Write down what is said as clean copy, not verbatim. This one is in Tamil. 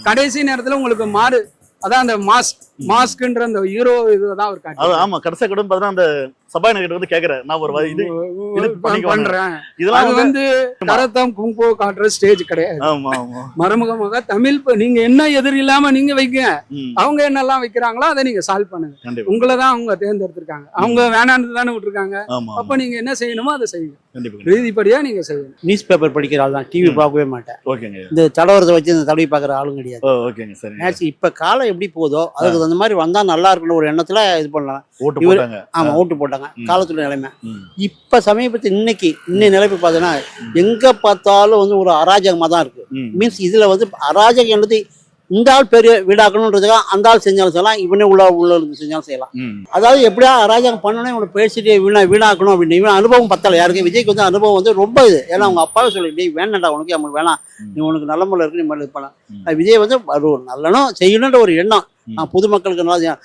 கடைசி நேரத்துல உங்களுக்கு மாறு அதான் அந்த மாஸ்க்ன்ற அந்த ஹீரோ இதுதான் அவர் காட்டி ஆமா கடைசியா கூட பாத்தீங்கன்னா அந்த சபாநாயகர் வந்து கேக்குறாரு நான் ஒரு இது பண்றேன் இதெல்லாம் அது வந்து கரத்தம் கும்போ காட்டுற ஸ்டேஜ் கிடையாது. ஆமா ஆமா மறைமுகமாக தமிழ் நீங்க என்ன எதிரி இல்லாம நீங்க வைக்க, அவங்க என்னெல்லாம் வைக்கிறாங்களோ அதை நீங்க சால்வ் பண்ணுங்க. உங்களதான் அவங்க தேர்ந்தெடுத்திருக்காங்க, அவங்க வேணான்னு தானே விட்டுருக்காங்க. அப்ப நீங்க என்ன செய்யணுமோ அதை செய்யுங்க, ரீதிப்படியா நீங்க செய்யணும். நியூஸ் பேப்பர் படிக்கிற ஆள் தான், டிவி பார்க்கவே மாட்டேன். ஓகேங்க. இந்த தலைவரத்தை வச்சு இந்த தடவை பார்க்குற ஆளும் கிடையாது. ஓகேங்க சரி. மேட்ச் இப்ப காலம் எப்படி போதோ அதுக்கு அந்த மாதிரி வந்தா நல்லா இருக்குன்னு ஒரு எண்ணத்துல இது பண்ணலாம். ஓட்டு போட்டாங்க. ஆமா ஓட்டு போட்டாங்க. காலத்துல நிலைமை இப்ப சமீபத்தில் இன்னைக்கு நிலைமை பார்த்தீங்கன்னா எங்க பார்த்தாலும் வந்து ஒரு அராஜகமா தான் இருக்கு. மீன்ஸ் இதுல வந்து அராஜகம் என்பது இந்த ஆள் பெரிய வீடாக்கணுன்றதுக்காக அந்த ஆள் செஞ்சாலும் செய்யலாம், இவனே உள்ள செஞ்சாலும் செய்யலாம். அதாவது எப்படியா அராஜகம் பண்ணணும் இவனை பேசிட்டு வீணாக்கணும் அப்படின்னு இவன் அனுபவம் பத்தலை யாருக்கு. விஜய்க்கு வந்து அனுபவம் வந்து ரொம்ப இது. ஏன்னா அவங்க அப்பாவே சொல்லி வேணாண்டா உனக்கு அவனுக்கு வேணாம், நீ உனக்கு நல்ல முறை இருக்கு, நீ மாதிரி இது பண்ணலாம். விஜய் வந்து ஒரு நல்லனும் செய்யணுன்ற ஒரு எண்ணம், நான் பொதுமக்களுக்கு நல்லா.